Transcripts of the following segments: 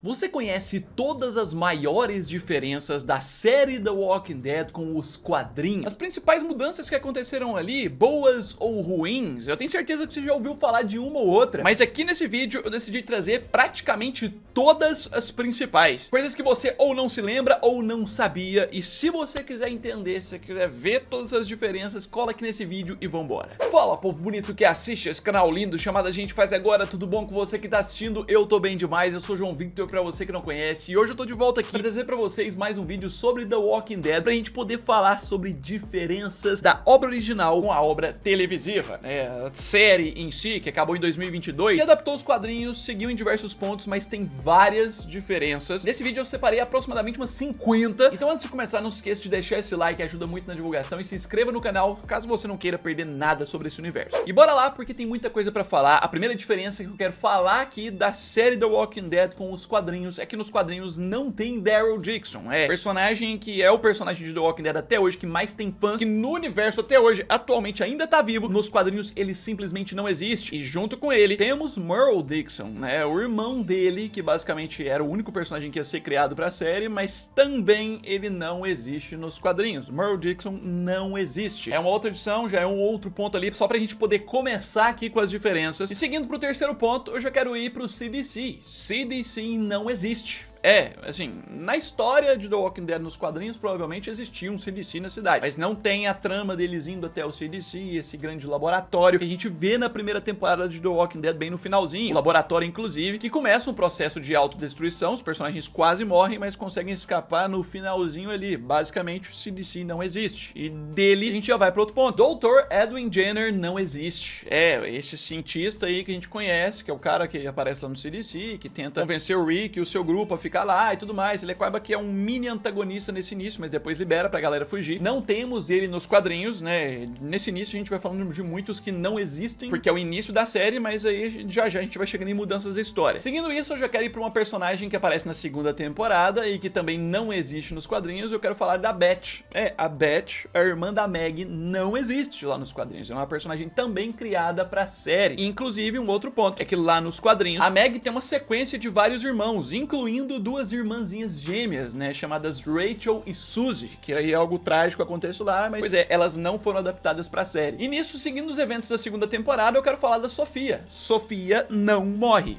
Você conhece todas as maiores diferenças da série The Walking Dead com os quadrinhos? As principais mudanças que aconteceram ali, boas ou ruins? Eu tenho certeza que você já ouviu falar de uma ou outra, mas aqui nesse vídeo eu decidi trazer praticamente todas as principais. Coisas que você ou não se lembra ou não sabia, e se você quiser entender, se você quiser ver todas as diferenças, cola aqui nesse vídeo e vambora. Fala, povo bonito que assiste esse canal lindo chamado A Gente Faz Agora, tudo bom com você que tá assistindo? Eu tô bem demais, eu sou o João Victor, pra você que não conhece, e hoje eu tô de volta aqui pra trazer pra vocês mais um vídeo sobre The Walking Dead, pra gente poder falar sobre diferenças da obra original com a obra televisiva, né? A série em si, que acabou em 2022, que adaptou os quadrinhos, seguiu em diversos pontos, mas tem várias diferenças. Nesse vídeo eu separei aproximadamente umas 50, então antes de começar, não se esqueça de deixar esse like, ajuda muito na divulgação, e se inscreva no canal, caso você não queira perder nada sobre esse universo. E bora lá, porque tem muita coisa pra falar. A primeira diferença que eu quero falar aqui da série The Walking Dead com os quadrinhos é que nos quadrinhos não tem Daryl Dixon, personagem que é o personagem de The Walking Dead até hoje que mais tem fãs, que no universo até hoje, atualmente ainda tá vivo. Nos quadrinhos ele simplesmente não existe, e junto com ele temos Merle Dixon, o irmão dele, que basicamente era o único personagem que ia ser criado pra série, mas também ele não existe nos quadrinhos. Merle Dixon não existe. É uma outra edição, já é um outro ponto ali, só pra gente poder começar aqui com as diferenças. E seguindo pro terceiro ponto, eu já quero ir pro CDC. CDC não existe. Assim, na história de The Walking Dead nos quadrinhos, provavelmente existia um CDC na cidade, mas não tem a trama deles indo até o CDC, esse grande laboratório que a gente vê na primeira temporada de The Walking Dead bem no finalzinho. O laboratório, inclusive, que começa um processo de autodestruição, os personagens quase morrem, mas conseguem escapar no finalzinho ali. Basicamente, o CDC não existe. E dele, a gente já vai para outro ponto. Dr. Edwin Jenner não existe. Esse cientista aí que a gente conhece, que é o cara que aparece lá no CDC, que tenta convencer o Rick e o seu grupo a ficar lá e tudo mais. Ele acaba que é um mini antagonista nesse início, mas depois libera pra galera fugir. Não temos ele nos quadrinhos, Nesse início a gente vai falando de muitos que não existem, porque é o início da série, mas aí já a gente vai chegando em mudanças da história. Seguindo isso, eu já quero ir pra uma personagem que aparece na segunda temporada e que também não existe nos quadrinhos. Eu quero falar da Beth. A Beth, a irmã da Maggie, não existe lá nos quadrinhos. É uma personagem também criada pra série. E, inclusive, um outro ponto é que lá nos quadrinhos, a Maggie tem uma sequência de vários irmãos, incluindo duas irmãzinhas gêmeas, chamadas Rachel e Suzy, que aí algo trágico acontece lá, mas elas não foram adaptadas pra série. E nisso, seguindo os eventos da segunda temporada, eu quero falar da Sofia. Sofia não morre.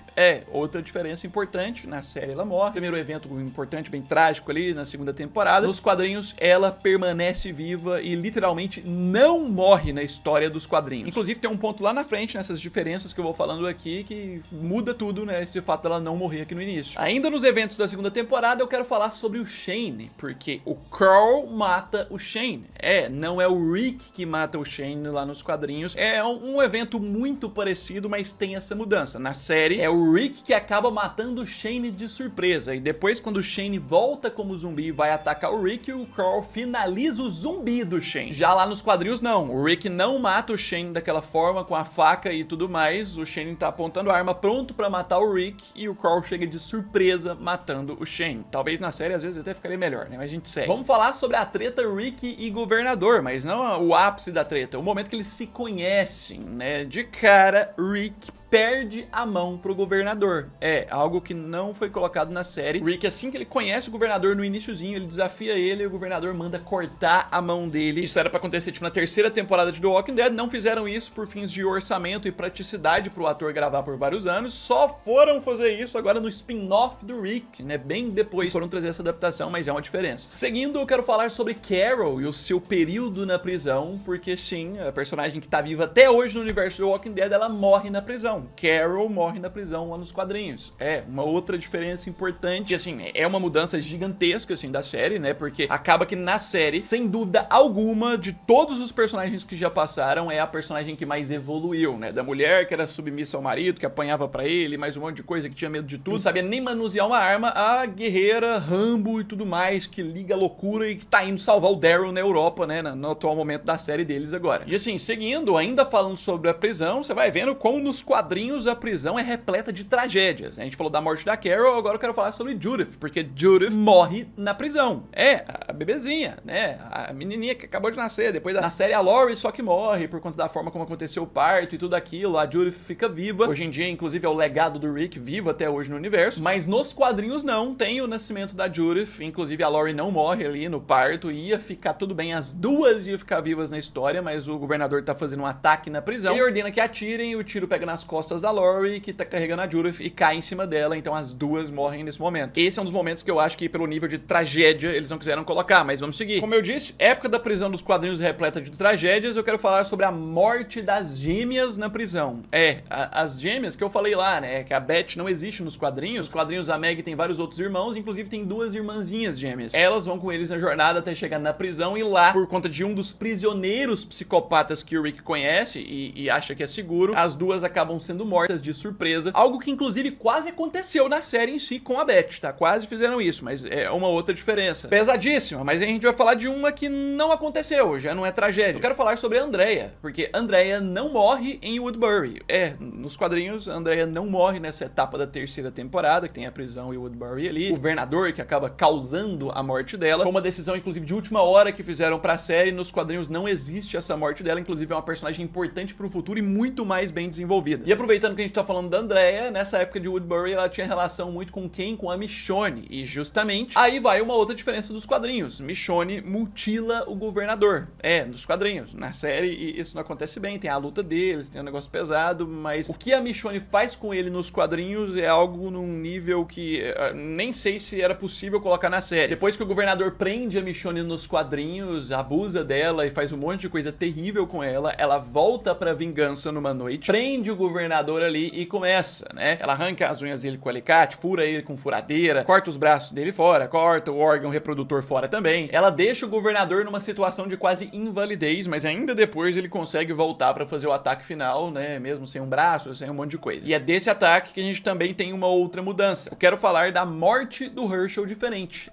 Outra diferença importante, na série ela morre. Primeiro evento importante, bem trágico ali na segunda temporada. Nos quadrinhos, ela permanece viva e literalmente não morre na história dos quadrinhos. Inclusive, tem um ponto lá na frente, nessas diferenças que eu vou falando aqui, que muda tudo, esse fato dela não morrer aqui no início. Ainda nos eventos da segunda temporada, eu quero falar sobre o Shane, porque o Carl mata o Shane. Não é o Rick que mata o Shane lá nos quadrinhos. É um evento muito parecido, mas tem essa mudança. Na série, é o Rick que acaba matando o Shane de surpresa, e depois, quando o Shane volta como zumbi e vai atacar o Rick, o Carl finaliza o zumbi do Shane. Já lá nos quadrinhos, não. O Rick não mata o Shane daquela forma, com a faca e tudo mais. O Shane tá apontando a arma, pronto pra matar o Rick, e o Carl chega de surpresa, matando o Shane. Talvez na série, às vezes, até ficaria melhor, mas a gente segue. Vamos falar sobre a treta Rick e governador, mas não o ápice da treta, o momento que eles se conhecem, De cara, Rick perde a mão pro governador. Algo que não foi colocado na série. Rick, assim que ele conhece o governador no iniciozinho, ele desafia ele e o governador manda cortar a mão dele. Isso era pra acontecer, na terceira temporada de The Walking Dead. Não fizeram isso por fins de orçamento e praticidade pro ator gravar por vários anos. Só foram fazer isso agora no spin-off do Rick, Bem depois foram trazer essa adaptação, mas é uma diferença. Seguindo, eu quero falar sobre Carol e o seu período na prisão, porque sim, a personagem que tá viva até hoje no universo do Walking Dead, ela morre na prisão. Carol morre na prisão lá nos quadrinhos. Uma outra diferença importante, é uma mudança gigantesca, da série, Porque acaba que na série, sem dúvida alguma, de todos os personagens que já passaram, é a personagem que mais evoluiu, Da mulher que era submissa ao marido, que apanhava pra ele, mais um monte de coisa, que tinha medo de tudo, não sabia nem manusear uma arma, a guerreira, Rambo e tudo mais, que liga a loucura e que tá indo salvar o Daryl na Europa, no atual momento da série deles agora. E seguindo, ainda falando sobre a prisão, você vai vendo como nos quadrinhos quadrinhos a prisão é repleta de tragédias. A gente falou da morte da Carol, agora eu quero falar sobre Judith, porque Judith morre na prisão. É, a bebezinha, né? A menininha que acabou de nascer. Depois na série a Laurie só que morre por conta da forma como aconteceu o parto e tudo aquilo. A Judith fica viva. Hoje em dia, inclusive, é o legado do Rick vivo até hoje no universo. Mas nos quadrinhos não. Tem o nascimento da Judith. Inclusive, a Laurie não morre ali no parto. Ia ficar tudo bem. As duas iam ficar vivas na história, mas o governador tá fazendo um ataque na prisão. Ele ordena que atirem e o tiro pega nas costas da Laurie, que tá carregando a Judith, e cai em cima dela. Então as duas morrem nesse momento. Esse é um dos momentos que eu acho que, pelo nível de tragédia, eles não quiseram colocar, mas vamos seguir. Como eu disse, época da prisão dos quadrinhos repleta de tragédias. Eu quero falar sobre a morte das gêmeas na prisão. As gêmeas que eu falei lá, né, que a Beth não existe nos quadrinhos. Nos quadrinhos a Meg tem vários outros irmãos, inclusive tem duas irmãzinhas gêmeas. Elas vão com eles na jornada até chegar na prisão, e lá, por conta de um dos prisioneiros psicopatas que o Rick conhece e acha que é seguro, as duas acabam sendo mortas de surpresa. Algo que inclusive quase aconteceu na série em si com a Beth, tá? Quase fizeram isso, mas é uma outra diferença. Pesadíssima, mas a gente vai falar de uma que não aconteceu, já não é tragédia. Eu quero falar sobre a Andrea, porque Andrea não morre em Woodbury. Nos quadrinhos, a Andrea não morre nessa etapa da terceira temporada, que tem a prisão em Woodbury ali. O governador que acaba causando a morte dela. Foi uma decisão, inclusive, de última hora que fizeram pra série. Nos quadrinhos não existe essa morte dela, inclusive é uma personagem importante pro futuro e muito mais bem desenvolvida. E aproveitando que a gente tá falando da Andrea, nessa época de Woodbury ela tinha relação muito com quem? Com a Michonne. E justamente aí vai uma outra diferença dos quadrinhos. Michonne mutila o governador. Nos quadrinhos. Na série isso não acontece bem, tem a luta deles, tem um negócio pesado, mas o que a Michonne faz com ele nos quadrinhos é algo num nível que nem sei se era possível colocar na série. Depois que o governador prende a Michonne nos quadrinhos, abusa dela e faz um monte de coisa terrível com ela, ela volta pra vingança numa noite, prende o governador ali e começa, né? Ela arranca as unhas dele com alicate, fura ele com furadeira, corta os braços dele fora, corta o órgão reprodutor fora também. Ela deixa o governador numa situação de quase invalidez, mas ainda depois ele consegue voltar pra fazer o ataque final, né? Mesmo sem um braço, sem um monte de coisa. E é desse ataque que a gente também tem uma outra mudança. Eu quero falar da morte do Herschel diferente.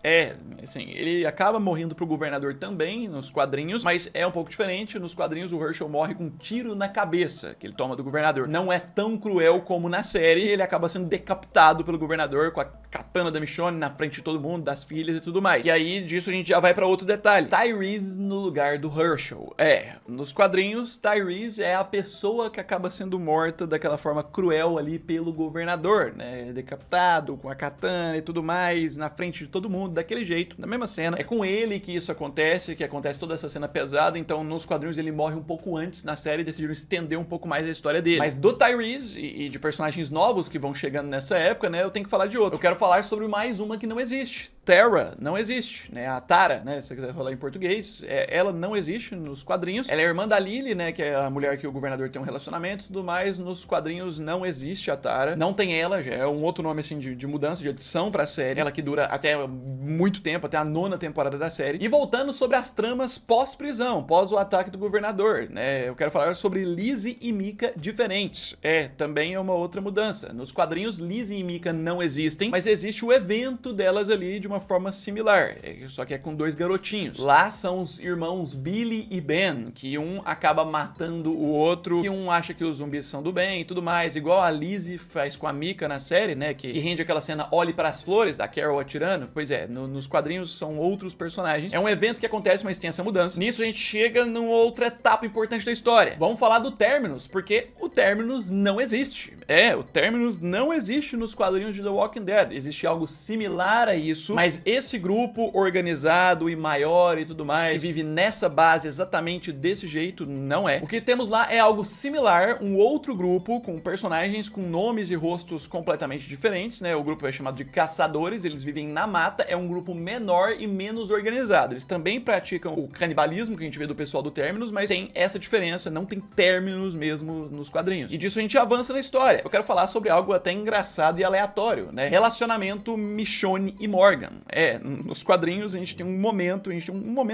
Assim, ele acaba morrendo pro governador também nos quadrinhos, mas é um pouco diferente. Nos quadrinhos o Herschel morre com um tiro na cabeça que ele toma do governador. Não é tão cruel como na série. Ele acaba sendo decapitado pelo governador com a katana da Michonne na frente de todo mundo, das filhas e tudo mais. E aí disso a gente já vai pra outro detalhe. Tyrese no lugar do Herschel. Nos quadrinhos, Tyrese é a pessoa que acaba sendo morta daquela forma cruel ali pelo governador, né? Decapitado, com a katana e tudo mais, na frente de todo mundo, daquele jeito, na mesma cena. É com ele que isso acontece, que acontece toda essa cena pesada, então nos quadrinhos ele morre um pouco antes, na série decidiram estender um pouco mais a história dele. Mas do Tyrese e de personagens novos que vão chegando nessa época, né, eu tenho que falar de outro. Eu quero falar sobre mais uma que não existe. Tara não existe, né? A Tara, né? Se você quiser falar em português, ela não existe nos quadrinhos. Ela é irmã da Lily, né? Que é a mulher que o governador tem um relacionamento e tudo mais. Nos quadrinhos não existe a Tara. Não tem ela, já é um outro nome, assim, de mudança, de adição pra série. Ela que dura até muito tempo, até a 9ª temporada da série. E voltando sobre as tramas pós-prisão, pós o ataque do governador, né? Eu quero falar sobre Lizzie e Mika diferentes. Também é uma outra mudança. Nos quadrinhos, Lizzie e Mika não existem, mas existe o evento delas ali de uma forma similar, só que é com 2 garotinhos. Lá são os irmãos Billy e Ben, que um acaba matando o outro, que um acha que os zumbis são do bem e tudo mais, igual a Lizzie faz com a Mika na série, né, que rende aquela cena Olhe para as Flores, da Carol atirando. Pois é, nos quadrinhos são outros personagens. É um evento que acontece, mas tem essa mudança. Nisso a gente chega numa outra etapa importante da história. Vamos falar do Terminus, porque o Terminus não existe. O Terminus não existe nos quadrinhos de The Walking Dead. Existe algo similar a isso, mas esse grupo organizado e maior e tudo mais, que vive nessa base exatamente desse jeito, não é. O que temos lá é algo similar, um outro grupo com personagens com nomes e rostos completamente diferentes, né? O grupo é chamado de Caçadores, eles vivem na mata, é um grupo menor e menos organizado. Eles também praticam o canibalismo que a gente vê do pessoal do Terminus, mas tem essa diferença, não tem Terminus mesmo nos quadrinhos. E disso a gente avança na história. Eu quero falar sobre algo até engraçado e aleatório, né? Relacionamento Michonne e Morgan. Nos quadrinhos a gente tem um momento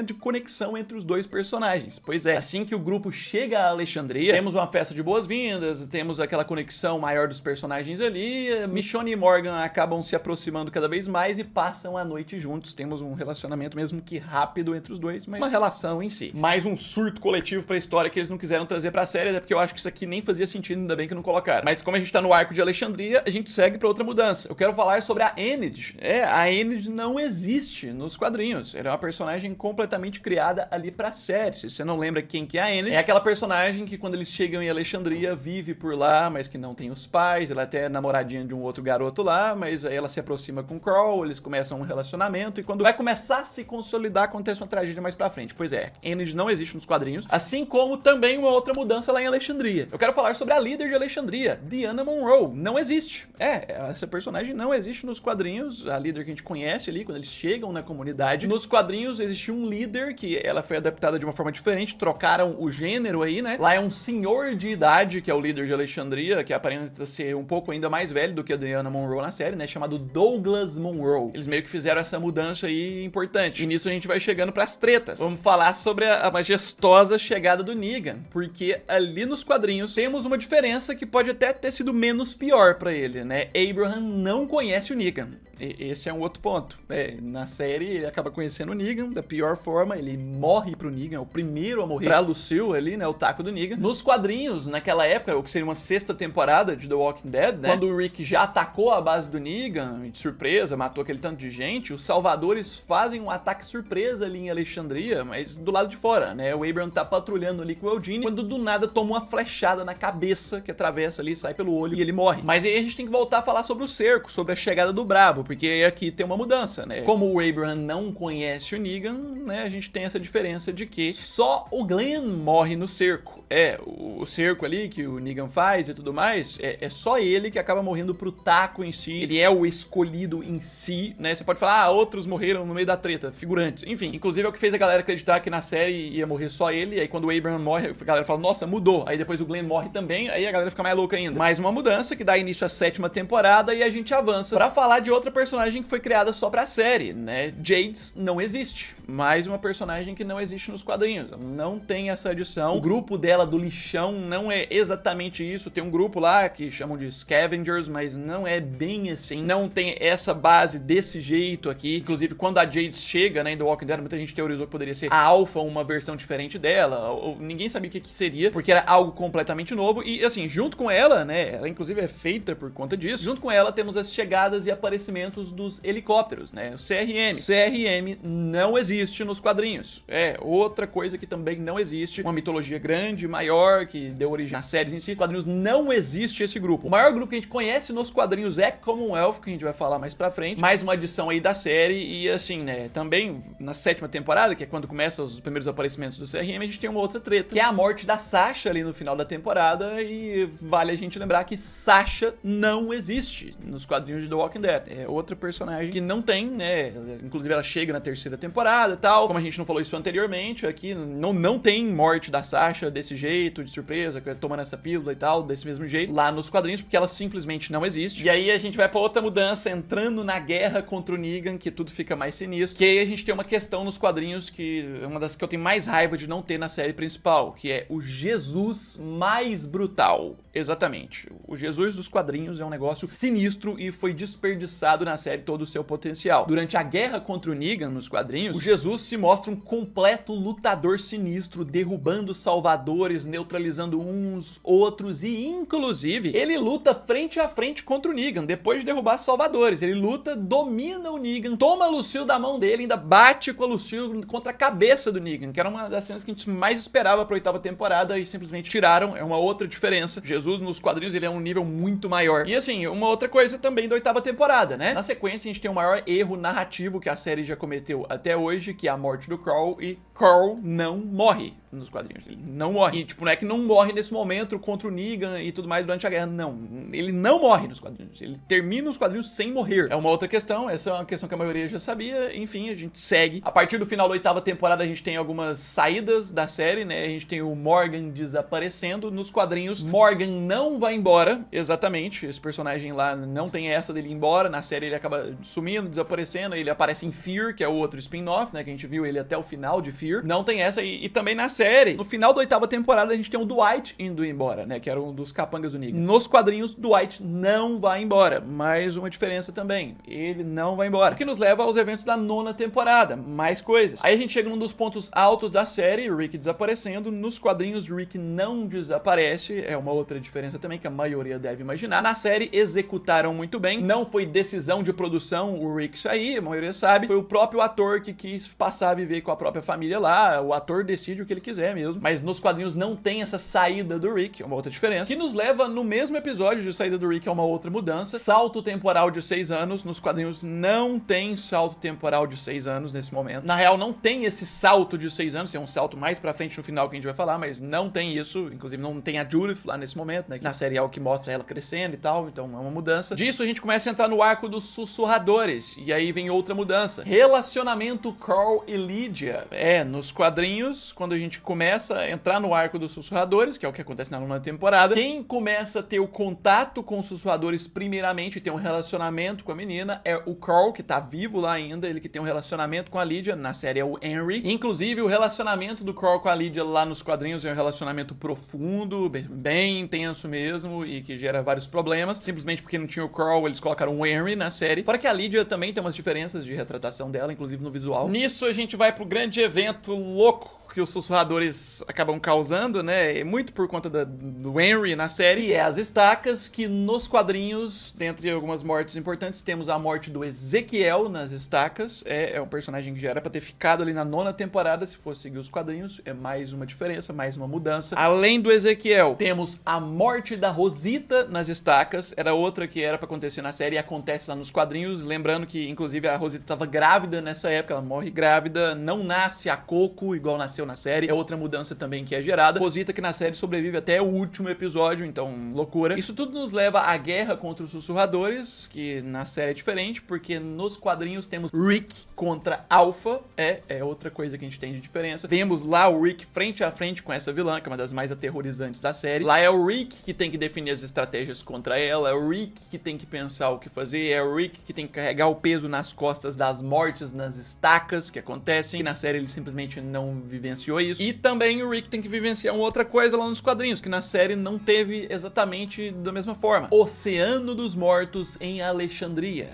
de conexão entre os dois personagens. Pois é, assim que o grupo chega a Alexandria, temos uma festa de boas-vindas, temos aquela conexão maior dos personagens ali, Michonne e Morgan acabam se aproximando cada vez mais e passam a noite juntos. Temos um relacionamento mesmo que rápido entre os dois, mas uma relação em si. Mais um surto coletivo pra história que eles não quiseram trazer pra série, até porque eu acho que isso aqui nem fazia sentido, ainda bem que não colocaram. Mas como a gente tá no arco de Alexandria, a gente segue pra outra mudança. Eu quero falar sobre a Enid. A Enid não existe nos quadrinhos. Ela é uma personagem completamente criada ali pra série. Se você não lembra quem que é a Enid, é aquela personagem que quando eles chegam em Alexandria, vive por lá, mas que não tem os pais. Ela é até namoradinha de um outro garoto lá, mas aí ela se aproxima com o Carl, eles começam um relacionamento e quando vai começar a se consolidar, acontece uma tragédia mais pra frente. Pois é, Enid não existe nos quadrinhos, assim como também uma outra mudança lá em Alexandria. Eu quero falar sobre a líder de Alexandria, Diana Monroe. Não existe. Essa personagem não existe nos quadrinhos, a líder que a gente conhece ali, quando eles chegam na comunidade. Nos quadrinhos existe um líder que ela foi adaptada de uma forma diferente, trocaram o gênero aí, né? Lá é um senhor de idade, que é o líder de Alexandria, que aparenta ser um pouco ainda mais velho do que a Diana Monroe na série, né? Chamado Douglas Monroe. Eles meio que fizeram essa mudança aí importante. E nisso a gente vai chegando pras tretas. Vamos falar sobre a majestosa chegada do Negan, porque ali nos quadrinhos temos uma diferença que pode até ter sido menos pior pra ele, né? Abraham não conhece o Negan. Esse é um outro ponto. Na série ele acaba conhecendo o Negan da pior forma, ele morre pro Negan, é o primeiro a morrer pra Lucille ali, né, o taco do Negan. Nos quadrinhos, naquela época, o que seria uma sexta temporada de The Walking Dead, né, quando o Rick já atacou a base do Negan, de surpresa, matou aquele tanto de gente, os salvadores fazem um ataque surpresa ali em Alexandria, mas do lado de fora, né, o Abraham tá patrulhando ali com o Eugene, quando do nada toma uma flechada na cabeça, que atravessa ali, sai pelo olho e ele morre. Mas aí a gente tem que voltar a falar sobre o cerco, sobre a chegada do Brabo, porque aqui tem uma mudança, né? Como o Abraham não conhece o Negan, né? A gente tem essa diferença de que só o Glenn morre no cerco. O cerco ali que o Negan faz e tudo mais, é só ele que acaba morrendo pro taco em si. Ele é o escolhido em si, né? Você pode falar, outros morreram no meio da treta, figurantes. Enfim, inclusive é o que fez a galera acreditar que na série ia morrer só ele, e aí quando o Abraham morre, a galera fala, nossa, mudou. Aí depois o Glenn morre também, aí a galera fica mais louca ainda. Mais uma mudança que dá início à 7ª temporada e a gente avança pra falar de outra personagem que foi criada só pra série, né? Jades não existe. Mais uma personagem que não existe nos quadrinhos. Não tem essa adição. O grupo dela do lixão não é exatamente isso. Tem um grupo lá que chamam de Scavengers, mas não é bem assim. Não tem essa base desse jeito aqui. Inclusive, quando a Jades chega, né, em The Walking Dead, muita gente teorizou que poderia ser a Alpha, uma versão diferente dela. Ou ninguém sabia o que seria, porque era algo completamente novo. E, assim, junto com ela, né, ela inclusive é feita por conta disso. Junto com ela, temos as chegadas e aparecimentos dos helicópteros, né? O CRM. CRM não existe nos quadrinhos. Outra coisa que também não existe. Uma mitologia grande, maior, que deu origem às séries em si. Quadrinhos não existe esse grupo. O maior grupo que a gente conhece nos quadrinhos é Commonwealth, que a gente vai falar mais pra frente. Mais uma adição aí da série e assim, né? Também na 7ª temporada, que é quando começam os primeiros aparecimentos do CRM, a gente tem uma outra treta, que é a morte da Sasha ali no final da temporada e vale a gente lembrar que Sasha não existe nos quadrinhos de The Walking Dead. É outra personagem que não tem, né? Inclusive ela chega na 3ª temporada e tal. Como a gente não falou isso anteriormente, aqui não tem morte da Sasha desse jeito, de surpresa, tomando essa pílula e tal, desse mesmo jeito, lá nos quadrinhos, porque ela simplesmente não existe. E aí a gente vai pra outra mudança, entrando na guerra contra o Negan, que tudo fica mais sinistro. Que aí a gente tem uma questão nos quadrinhos que é uma das que eu tenho mais raiva de não ter na série principal, que é o Jesus mais brutal. Exatamente. O Jesus dos quadrinhos é um negócio sinistro e foi desperdiçado na série todo o seu potencial. Durante a guerra contra o Negan nos quadrinhos, o Jesus se mostra um completo lutador sinistro, derrubando salvadores, neutralizando uns, outros e inclusive ele luta frente a frente contra o Negan, depois de derrubar salvadores. Ele luta, domina o Negan, toma a Lucille da mão dele, ainda bate com a Lucille contra a cabeça do Negan, que era uma das cenas que a gente mais esperava pra 8ª temporada e simplesmente tiraram. É uma outra diferença. Jesus nos quadrinhos ele é um nível muito maior. E assim, uma outra coisa também da 8ª temporada, né? Na sequência a gente tem o maior erro narrativo que a série já cometeu até hoje, que é a morte do Carl, e Carl não morre. nos quadrinhos. Ele não morre. E, tipo, não é que não morre nesse momento contra o Negan e tudo mais durante a guerra. Não. Ele não morre nos quadrinhos. Ele termina os quadrinhos sem morrer. É uma outra questão. Essa é uma questão que a maioria já sabia. Enfim, a gente segue. A partir do final da 8ª temporada, a gente tem algumas saídas da série, né? A gente tem o Morgan desaparecendo. Nos quadrinhos, Morgan não vai embora. Exatamente. Esse personagem lá não tem essa dele ir embora. Na série ele acaba sumindo, desaparecendo. Ele aparece em Fear, que é o outro spin-off, né? Que a gente viu ele até o final de Fear. Não tem essa. E também na série, no final da 8ª temporada, a gente tem o Dwight indo embora, né? Que era um dos capangas do Negan. Nos quadrinhos, Dwight não vai embora. Mais uma diferença também. Ele não vai embora. O que nos leva aos eventos da 9ª temporada. Mais coisas. Aí a gente chega num dos pontos altos da série, Rick desaparecendo. Nos quadrinhos, Rick não desaparece. É uma outra diferença também que a maioria deve imaginar. Na série, executaram muito bem. Não foi decisão de produção o Rick sair, a maioria sabe. Foi o próprio ator que quis passar a viver com a própria família lá. O ator decide o que ele quiser mesmo. Mas nos quadrinhos não tem essa saída do Rick, é uma outra diferença. Que nos leva no mesmo episódio de saída do Rick a uma outra mudança. Salto temporal de 6 anos. Nos quadrinhos não tem salto temporal de 6 anos nesse momento. Na real, não tem esse salto de 6 anos. Tem um salto mais pra frente no final que a gente vai falar, mas não tem isso. Inclusive não tem a Judith lá nesse momento, né? Na série é o que mostra ela crescendo e tal. Então é uma mudança. Disso a gente começa a entrar no arco dos sussurradores. E aí vem outra mudança. Relacionamento Carl e Lydia. Nos quadrinhos, quando a gente começa a entrar no arco dos sussurradores, que é o que acontece na 9ª temporada, quem começa a ter o contato com os sussurradores primeiramente, ter um relacionamento com a menina, é o Carl, que tá vivo lá ainda, ele que tem um relacionamento com a Lydia, na série é o Henry. Inclusive, o relacionamento do Carl com a Lydia lá nos quadrinhos é um relacionamento profundo, bem intenso mesmo, e que gera vários problemas. Simplesmente porque não tinha o Carl, eles colocaram o Henry na série. Fora que a Lydia também tem umas diferenças de retratação dela, inclusive no visual. Nisso, a gente vai pro grande evento louco que os sussurradores acabam causando, né? Muito por conta do Henry na série, que é as estacas, que nos quadrinhos, dentre algumas mortes importantes, temos a morte do Ezequiel nas estacas. É um personagem que já era pra ter ficado ali na 9ª temporada, se fosse seguir os quadrinhos. É mais uma diferença, mais uma mudança. Além do Ezequiel, temos a morte da Rosita nas estacas. Era outra que era pra acontecer na série e acontece lá nos quadrinhos. Lembrando que, inclusive, a Rosita tava grávida nessa época. Ela morre grávida, não nasce a Coco, igual nasceu na série. É outra mudança também que é gerada. Rosita, que na série sobrevive até o último episódio, então loucura. Isso tudo nos leva à guerra contra os sussurradores, que na série é diferente, porque nos quadrinhos temos Rick contra Alpha. É outra coisa que a gente tem de diferença. Vemos lá o Rick frente a frente com essa vilã, que é uma das mais aterrorizantes da série. Lá é o Rick que tem que definir as estratégias contra ela, é o Rick que tem que pensar o que fazer, é o Rick que tem que carregar o peso nas costas das mortes nas estacas que acontecem, e na série ele simplesmente não vivenciou isso. E também o Rick tem que vivenciar uma outra coisa lá nos quadrinhos, que na série não teve exatamente da mesma forma. Oceano dos Mortos em Alexandria.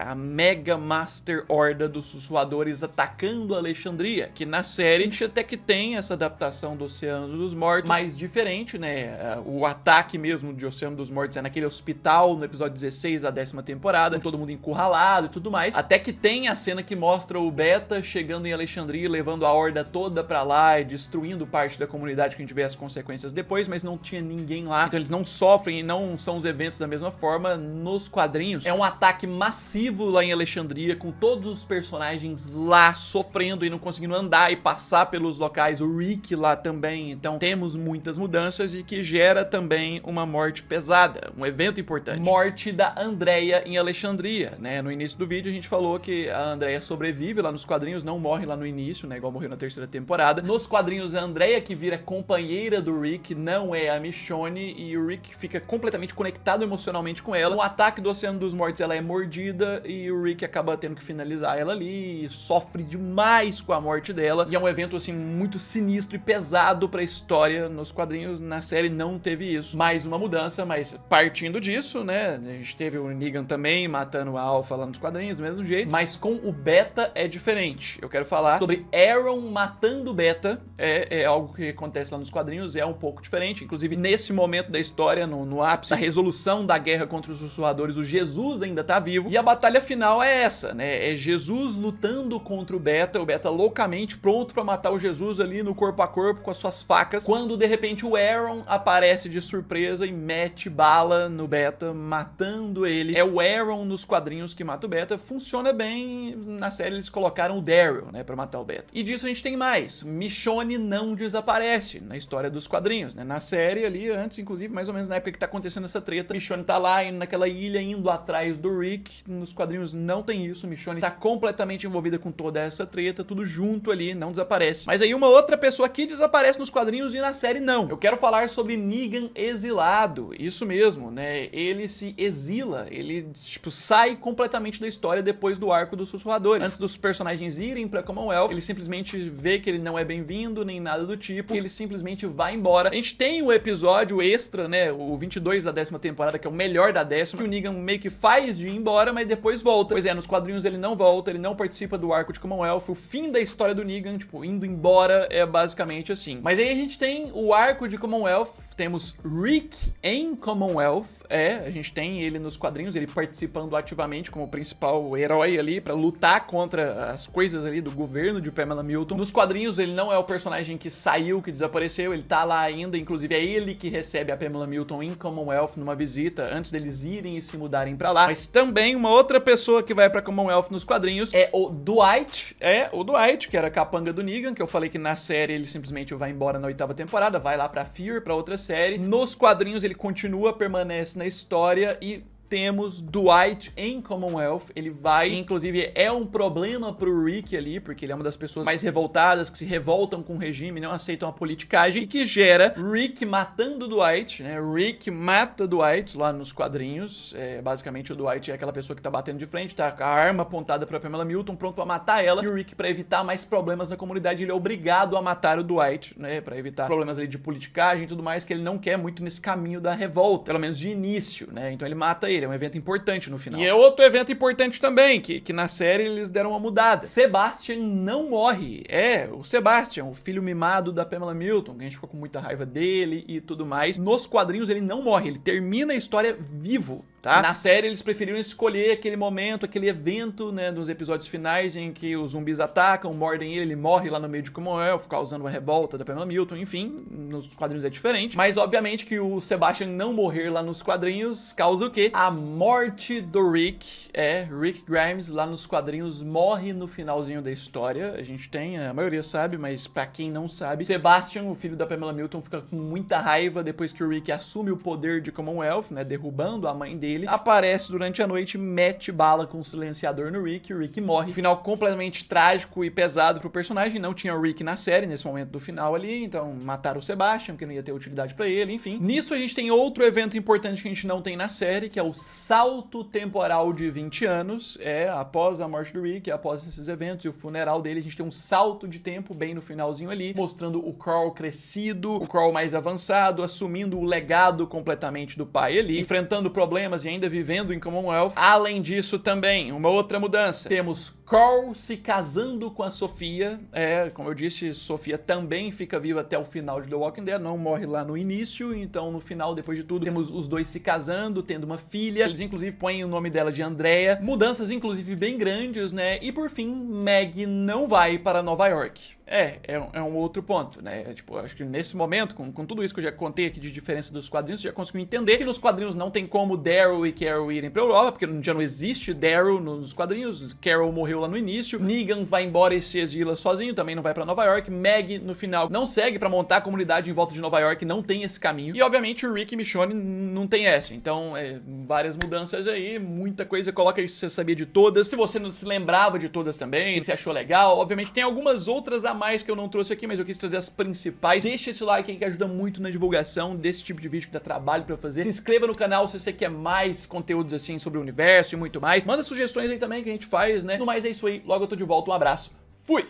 A Mega Master Horda dos Sussurradores atacando Alexandria, que na série a gente até que tem essa adaptação do Oceano dos Mortos, mais diferente, né? O ataque mesmo de Oceano dos Mortos é naquele hospital, no episódio 16 da 10ª temporada, com todo mundo encurralado e tudo mais. Até que tem a cena que mostra o Beta chegando em Alexandria, levando a horda toda pra lá e destruindo parte da comunidade, que a gente vê as consequências depois, mas não tinha ninguém lá, então eles não sofrem e não são os eventos da mesma forma. Nos quadrinhos é um ataque massivo lá em Alexandria, com todos os personagens lá sofrendo e não conseguindo andar e passar pelos locais, o Rick lá também. Então temos muitas mudanças e que gera também uma morte pesada, um evento importante. Morte da Andrea em Alexandria, né? No início do vídeo a gente falou que a Andrea sobrevive lá nos quadrinhos, não morre lá no início, né? Igual morreu na 3ª temporada. Nos quadrinhos, a Andrea que vira companheira do Rick, não é a Michonne, e o Rick fica completamente conectado emocionalmente com ela. No ataque do Oceano dos Mortos, ela é mordida e o Rick acaba tendo que finalizar ela ali, e sofre demais com a morte dela. E é um evento, assim, muito sinistro e pesado pra história. Nos quadrinhos, na série, não teve isso. Mais uma mudança, mas partindo disso, né, a gente teve o Negan também matando a Alpha lá nos quadrinhos, do mesmo jeito, mas com o Beta é diferente. Eu quero falar sobre Aaron matando o Beta. É algo que acontece lá nos quadrinhos, é um pouco diferente. Inclusive, nesse momento da história, no ápice da resolução da guerra contra os sussurradores, o Jesus ainda tá vivo. E a batalha final é essa, né? É Jesus lutando contra o Beta loucamente pronto pra matar o Jesus ali no corpo a corpo com as suas facas, quando de repente o Aaron aparece de surpresa e mete bala no Beta, matando ele. É o Aaron nos quadrinhos que mata o Beta. Funciona bem. Na série eles colocaram o Daryl, né, pra matar o Beta. E disso a gente tem mais. Mas Michonne não desaparece na história dos quadrinhos, né? Na série ali, antes, inclusive, mais ou menos na época que tá acontecendo essa treta, Michonne tá lá, indo naquela ilha, indo atrás do Rick. Nos quadrinhos não tem isso, Michonne tá completamente envolvida com toda essa treta, tudo junto ali, não desaparece. Mas aí uma outra pessoa aqui desaparece nos quadrinhos e na série não. Eu quero falar sobre Negan exilado, isso mesmo, né? Ele se exila, ele, tipo, sai completamente da história depois do arco dos Sussurradores. Antes dos personagens irem pra Commonwealth, ele simplesmente vê que ele não é bem-vindo, nem nada do tipo, e ele simplesmente vai embora. A gente tem o episódio extra, né, o 22 da 10ª temporada, que é o melhor da 10ª, que o Negan meio que faz de ir embora, mas depois volta. Pois é, nos quadrinhos ele não volta, ele não participa do arco de Commonwealth, o fim da história do Negan, tipo, indo embora é basicamente assim. Mas aí a gente tem o arco de Commonwealth, temos Rick em Commonwealth, a gente tem ele nos quadrinhos, ele participando ativamente como principal herói ali pra lutar contra as coisas ali do governo de Pamela Milton. Nos quadrinhos ele não é o personagem que saiu, que desapareceu, ele tá lá ainda, inclusive é ele que recebe a Pamela Milton em Commonwealth numa visita antes deles irem e se mudarem pra lá. Mas também uma outra pessoa que vai pra Commonwealth nos quadrinhos é o Dwight, que era a capanga do Negan, que eu falei que na série ele simplesmente vai embora na 8ª temporada, vai lá pra Fear, pra outra série. Nos quadrinhos ele continua, permanece na história e temos Dwight em Commonwealth, ele vai, inclusive é um problema pro Rick ali, porque ele é uma das pessoas mais revoltadas, que se revoltam com o regime, não aceitam a politicagem, e que gera Rick matando Dwight, né? Rick mata Dwight lá nos quadrinhos, basicamente o Dwight é aquela pessoa que tá batendo de frente, tá com a arma apontada pra Pamela Milton, pronto pra matar ela, e o Rick, pra evitar mais problemas na comunidade, ele é obrigado a matar o Dwight, né? Pra evitar problemas ali de politicagem e tudo mais, que ele não quer muito nesse caminho da revolta, pelo menos de início, né? Então ele mata ele. É um evento importante no final. E é outro evento importante também, que na série eles deram uma mudada. Sebastian não morre. O Sebastian, o filho mimado da Pamela Milton, que a gente ficou com muita raiva dele e tudo mais. Nos quadrinhos ele não morre, ele termina a história vivo. Tá? Na série eles preferiram escolher aquele momento, aquele evento, né, nos episódios finais em que os zumbis atacam, mordem ele morre lá no meio de Commonwealth, causando uma revolta da Pamela Milton, enfim, nos quadrinhos é diferente. Mas obviamente que o Sebastian não morrer lá nos quadrinhos causa o quê? A morte do Rick. Rick Grimes lá nos quadrinhos morre no finalzinho da história. A gente tem, a maioria sabe, mas pra quem não sabe, Sebastian, o filho da Pamela Milton, fica com muita raiva depois que o Rick assume o poder de Commonwealth, né, derrubando a mãe dele. Aparece durante a noite, mete bala com o silenciador no Rick, o Rick morre. Final completamente trágico e pesado pro personagem, não tinha o Rick na série nesse momento do final ali, então mataram o Sebastian, porque não ia ter utilidade pra ele, enfim. Nisso a gente tem outro evento importante que a gente não tem na série, que é o salto temporal de 20 anos, após a morte do Rick, após esses eventos e o funeral dele, a gente tem um salto de tempo bem no finalzinho ali, mostrando o Carl crescido, o Carl mais avançado, assumindo o legado completamente do pai ali, enfrentando problemas e ainda vivendo em Commonwealth. Além disso também, uma outra mudança, temos Carl se casando com a Sofia, como eu disse, Sofia também fica viva até o final de The Walking Dead, não morre lá no início, então no final, depois de tudo, temos os dois se casando, tendo uma filha, eles inclusive põem o nome dela de Andrea, mudanças inclusive bem grandes, né, e por fim, Meg não vai para Nova York. É um outro ponto, né? Tipo, eu acho que nesse momento, com tudo isso que eu já contei aqui de diferença dos quadrinhos, você já conseguiu entender que nos quadrinhos não tem como Daryl e Carol irem pra Europa, porque já não existe Daryl nos quadrinhos, Carol morreu lá no início, Negan vai embora e se exila sozinho, também não vai pra Nova York, Meg, no final, não segue pra montar a comunidade em volta de Nova York, não tem esse caminho, e obviamente o Rick e Michonne não tem essa, então, várias mudanças aí, muita coisa, coloca aí se você sabia de todas, se você não se lembrava de todas também, se você achou legal, obviamente tem algumas outras a mais que eu não trouxe aqui, mas eu quis trazer as principais. Deixa esse like aí que ajuda muito na divulgação desse tipo de vídeo que dá trabalho pra fazer. Se inscreva no canal se você quer mais conteúdos assim sobre o universo e muito mais. Manda sugestões aí também que a gente faz, né? No mais é isso aí. Logo eu tô de volta. Um abraço. Fui!